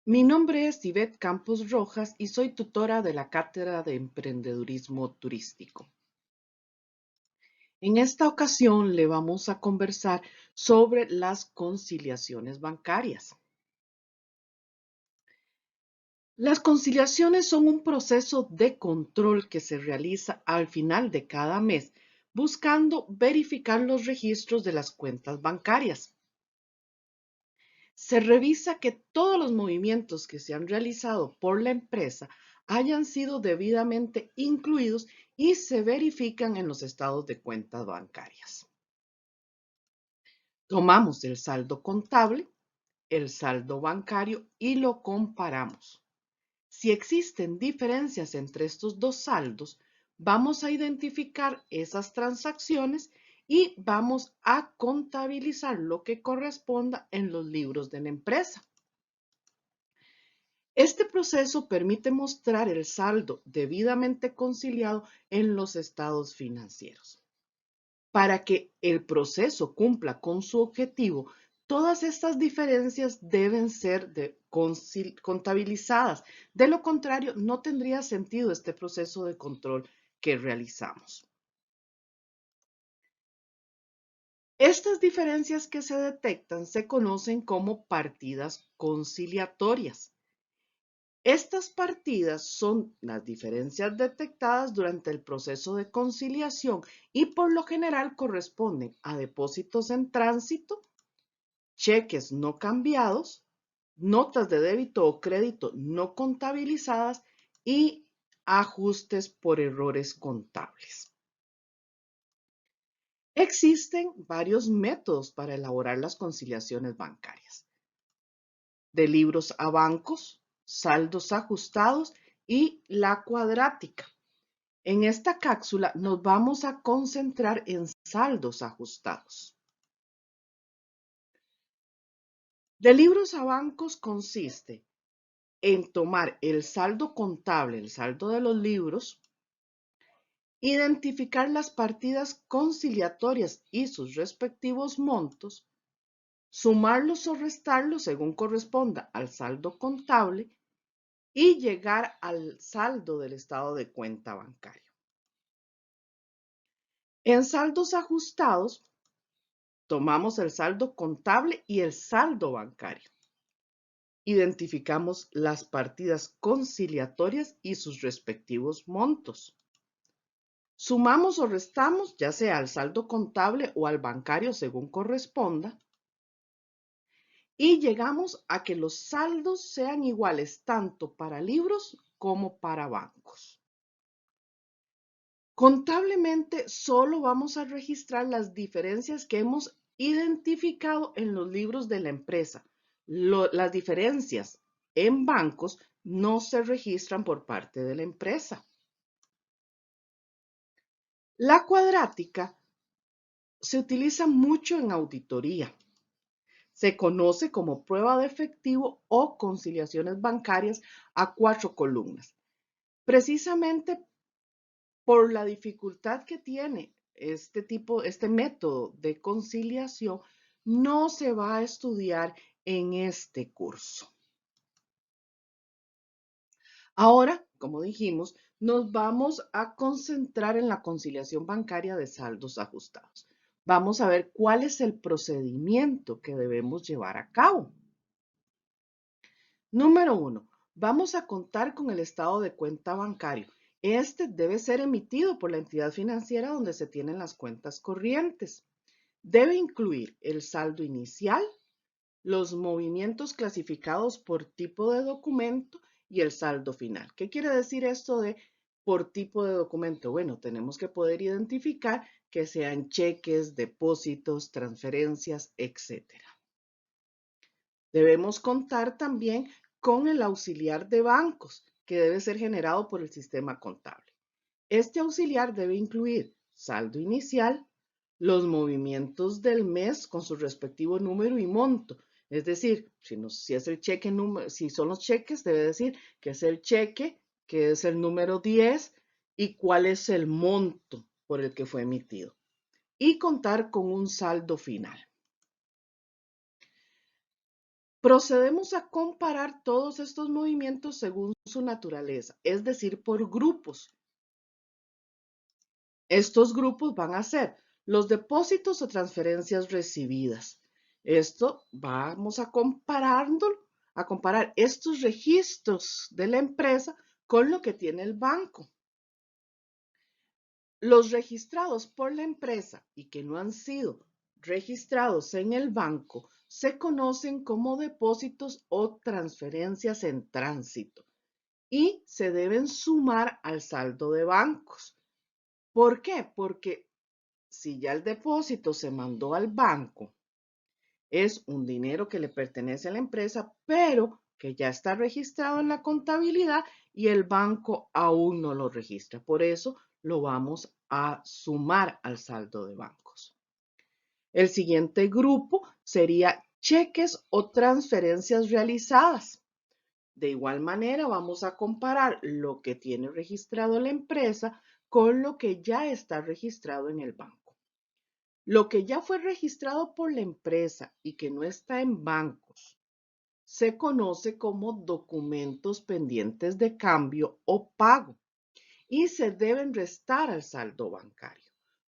Mi nombre es Ivette Campos Rojas y soy tutora de la Cátedra de Emprendedurismo Turístico. En esta ocasión le vamos a conversar sobre las conciliaciones bancarias. Las conciliaciones son un proceso de control que se realiza al final de cada mes, buscando verificar los registros de las cuentas bancarias. Se revisa que todos los movimientos que se han realizado por la empresa hayan sido debidamente incluidos y se verifican en los estados de cuentas bancarias. Tomamos el saldo contable, el saldo bancario y lo comparamos. Si existen diferencias entre estos dos saldos, vamos a identificar esas transacciones y vamos a contabilizar lo que corresponda en los libros de la empresa. Este proceso permite mostrar el saldo debidamente conciliado en los estados financieros. Para que el proceso cumpla con su objetivo, todas estas diferencias deben ser contabilizadas. De lo contrario, no tendría sentido este proceso de control que realizamos. Estas diferencias que se detectan se conocen como partidas conciliatorias. Estas partidas son las diferencias detectadas durante el proceso de conciliación y por lo general corresponden a depósitos en tránsito, cheques no cambiados, notas de débito o crédito no contabilizadas y ajustes por errores contables. Existen varios métodos para elaborar las conciliaciones bancarias: de libros a bancos, saldos ajustados y la cuadrática. En esta cápsula nos vamos a concentrar en saldos ajustados. De libros a bancos consiste en tomar el saldo contable, el saldo de los libros, identificar las partidas conciliatorias y sus respectivos montos, sumarlos o restarlos según corresponda al saldo contable y llegar al saldo del estado de cuenta bancario. En saldos ajustados, tomamos el saldo contable y el saldo bancario. Identificamos las partidas conciliatorias y sus respectivos montos. Sumamos o restamos, ya sea al saldo contable o al bancario según corresponda, y llegamos a que los saldos sean iguales tanto para libros como para bancos. Contablemente, solo vamos a registrar las diferencias que hemos identificado en los libros de la empresa. Las diferencias en bancos no se registran por parte de la empresa. La cuadrática se utiliza mucho en auditoría. Se conoce como prueba de efectivo o conciliaciones bancarias a 4 columnas, precisamente por la dificultad que tiene este método de conciliación. No se va a estudiar en este curso. Ahora, como dijimos, nos vamos a concentrar en la conciliación bancaria de saldos ajustados. Vamos a ver cuál es el procedimiento que debemos llevar a cabo. Número 1. Vamos a contar con el estado de cuenta bancario. Este debe ser emitido por la entidad financiera donde se tienen las cuentas corrientes. Debe incluir el saldo inicial, los movimientos clasificados por tipo de documento y el saldo final. ¿Qué quiere decir esto de por tipo de documento? Bueno, tenemos que poder identificar que sean cheques, depósitos, transferencias, etcétera. Debemos contar también con el auxiliar de bancos, que debe ser generado por el sistema contable. Este auxiliar debe incluir saldo inicial, los movimientos del mes con su respectivo número y monto. Es decir, si es el cheque, si son los cheques, debe decir que es el cheque, que es el número 10 y cuál es el monto por el que fue emitido. Y contar con un saldo final. Procedemos a comparar todos estos movimientos según su naturaleza, es decir, por grupos. Estos grupos van a ser los depósitos o transferencias recibidas. Esto vamos a comparar estos registros de la empresa con lo que tiene el banco. Los registrados por la empresa y que no han sido registrados en el banco se conocen como depósitos o transferencias en tránsito y se deben sumar al saldo de bancos. ¿Por qué? Porque si ya el depósito se mandó al banco, es un dinero que le pertenece a la empresa, pero que ya está registrado en la contabilidad y el banco aún no lo registra. Por eso lo vamos a sumar al saldo de bancos. El siguiente grupo sería cheques o transferencias realizadas. De igual manera, vamos a comparar lo que tiene registrado la empresa con lo que ya está registrado en el banco. Lo que ya fue registrado por la empresa y que no está en bancos se conoce como documentos pendientes de cambio o pago y se deben restar al saldo bancario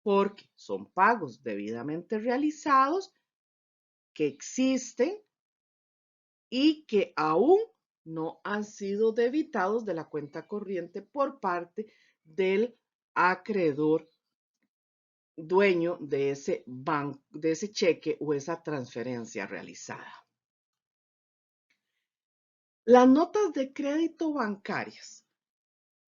porque son pagos debidamente realizados que existen y que aún no han sido debitados de la cuenta corriente por parte del acreedor dueño de ese de ese cheque o esa transferencia realizada. Las notas de crédito bancarias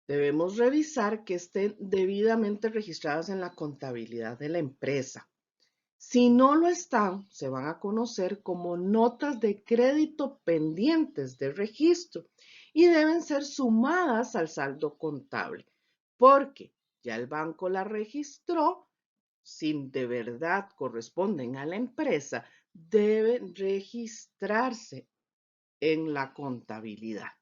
debemos revisar que estén debidamente registradas en la contabilidad de la empresa. Si no lo están, se van a conocer como notas de crédito pendientes de registro y deben ser sumadas al saldo contable, porque ya el banco la registró, si de verdad corresponden a la empresa, deben registrarse en la contabilidad.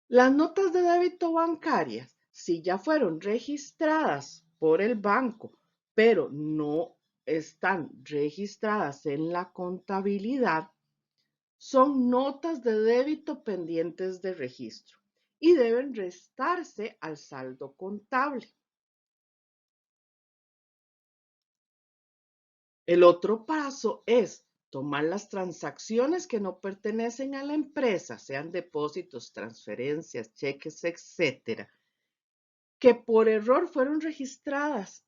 Las notas de débito bancarias, si ya fueron registradas por el banco, pero no están registradas en la contabilidad, son notas de débito pendientes de registro y deben restarse al saldo contable. El otro paso es tomar las transacciones que no pertenecen a la empresa, sean depósitos, transferencias, cheques, etcétera, que por error fueron registradas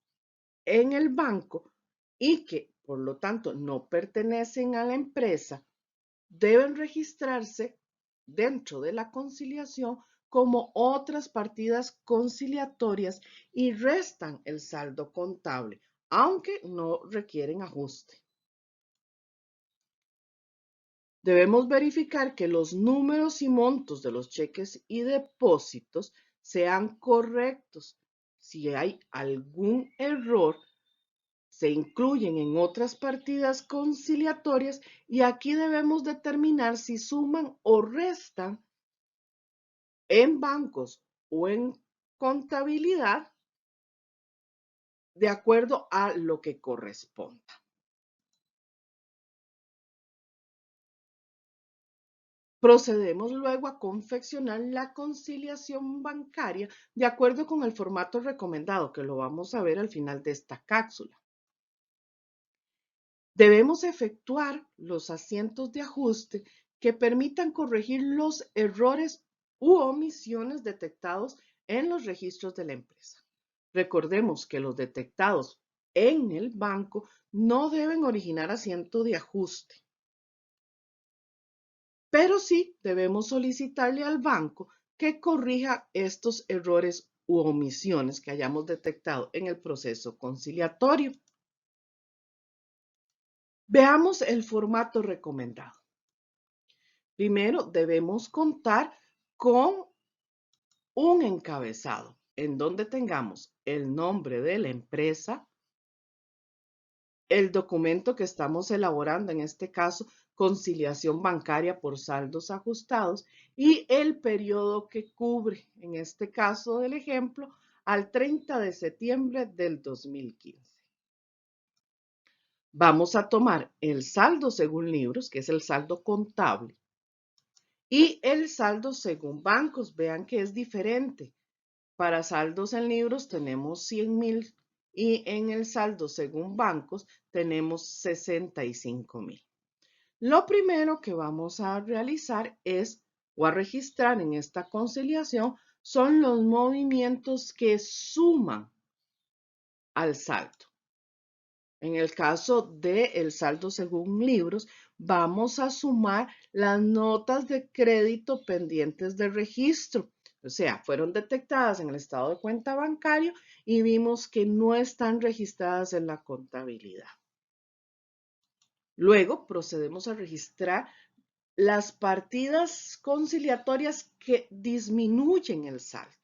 en el banco y que por lo tanto no pertenecen a la empresa, deben registrarse dentro de la conciliación como otras partidas conciliatorias y restan el saldo contable, aunque no requieren ajuste. Debemos verificar que los números y montos de los cheques y depósitos sean correctos. Si hay algún error, se incluyen en otras partidas conciliatorias y aquí debemos determinar si suman o restan en bancos o en contabilidad de acuerdo a lo que corresponda. Procedemos luego a confeccionar la conciliación bancaria de acuerdo con el formato recomendado, que lo vamos a ver al final de esta cápsula. Debemos efectuar los asientos de ajuste que permitan corregir los errores u omisiones detectados en los registros de la empresa. Recordemos que los detectados en el banco no deben originar asiento de ajuste, pero sí debemos solicitarle al banco que corrija estos errores u omisiones que hayamos detectado en el proceso conciliatorio. Veamos el formato recomendado. Primero debemos contar con un encabezado en donde tengamos el nombre de la empresa, el documento que estamos elaborando, en este caso, conciliación bancaria por saldos ajustados, y el periodo que cubre, en este caso del ejemplo, al 30 de septiembre del 2015. Vamos a tomar el saldo según libros, que es el saldo contable, y el saldo según bancos. Vean que es diferente. Para saldos en libros tenemos 100,000 y en el saldo según bancos tenemos 65,000. Lo primero que vamos a realizar es, o a registrar en esta conciliación, son los movimientos que suman al saldo. En el caso del saldo según libros, vamos a sumar las notas de crédito pendientes de registro. O sea, fueron detectadas en el estado de cuenta bancario y vimos que no están registradas en la contabilidad. Luego procedemos a registrar las partidas conciliatorias que disminuyen el saldo.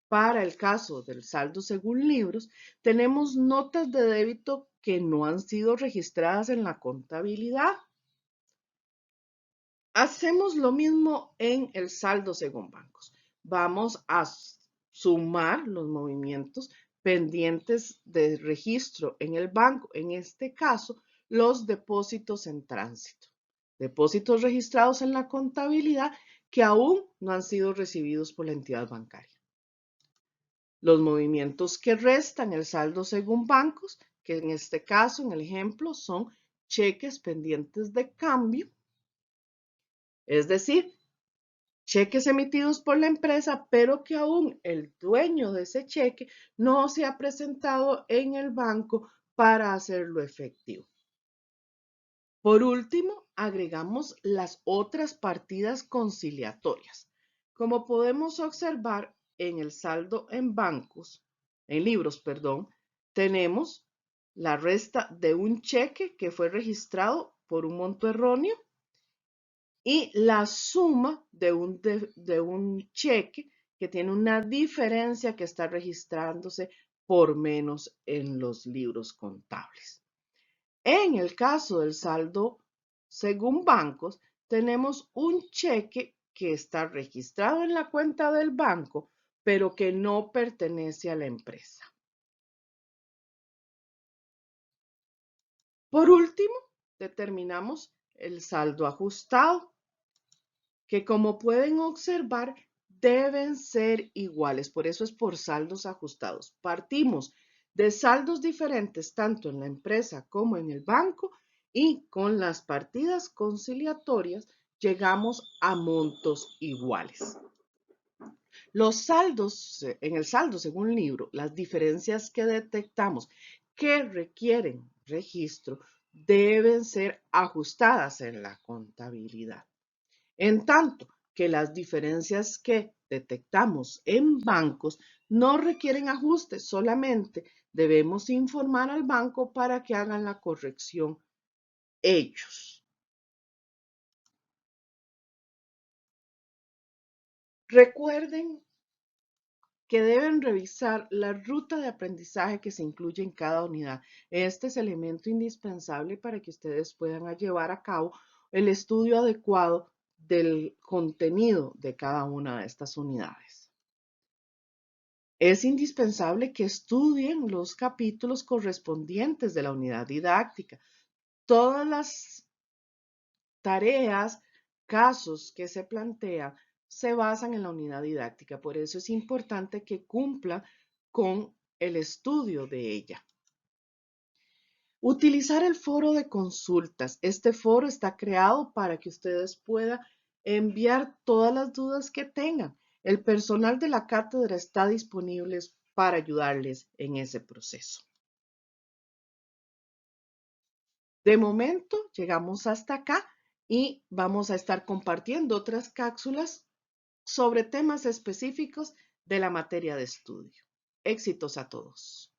Para el caso del saldo según libros, tenemos notas de débito que no han sido registradas en la contabilidad. Hacemos lo mismo en el saldo según bancos. Vamos a sumar los movimientos pendientes de registro en el banco, en este caso, los depósitos en tránsito. Depósitos registrados en la contabilidad que aún no han sido recibidos por la entidad bancaria. Los movimientos que restan el saldo según bancos, que en este caso, en el ejemplo, son cheques pendientes de cambio, es decir, cheques emitidos por la empresa, pero que aún el dueño de ese cheque no se ha presentado en el banco para hacerlo efectivo. Por último, agregamos las otras partidas conciliatorias. Como podemos observar en el saldo en bancos, en libros, perdón, tenemos la resta de un cheque que fue registrado por un monto erróneo y la suma de un cheque que tiene una diferencia que está registrándose por menos en los libros contables. En el caso del saldo según bancos, tenemos un cheque que está registrado en la cuenta del banco, pero que no pertenece a la empresa. Por último, determinamos el saldo ajustado, que como pueden observar, deben ser iguales. Por eso es por saldos ajustados. Partimos de saldos diferentes tanto en la empresa como en el banco y con las partidas conciliatorias llegamos a montos iguales. Los saldos, en el saldo según libro, las diferencias que detectamos que requieren registro deben ser ajustadas en la contabilidad. En tanto que las diferencias que detectamos en bancos no requieren ajustes, solamente debemos informar al banco para que hagan la corrección ellos. Recuerden que deben revisar la ruta de aprendizaje que se incluye en cada unidad. Este es elemento indispensable para que ustedes puedan llevar a cabo el estudio adecuado del contenido de cada una de estas unidades. Es indispensable que estudien los capítulos correspondientes de la unidad didáctica. Todas las tareas, casos que se plantean se basan en la unidad didáctica. Por eso es importante que cumpla con el estudio de ella. Utilizar el foro de consultas. Este foro está creado para que ustedes puedan enviar todas las dudas que tengan. El personal de la cátedra está disponible para ayudarles en ese proceso. De momento, llegamos hasta acá y vamos a estar compartiendo otras cápsulas sobre temas específicos de la materia de estudio. Éxitos a todos.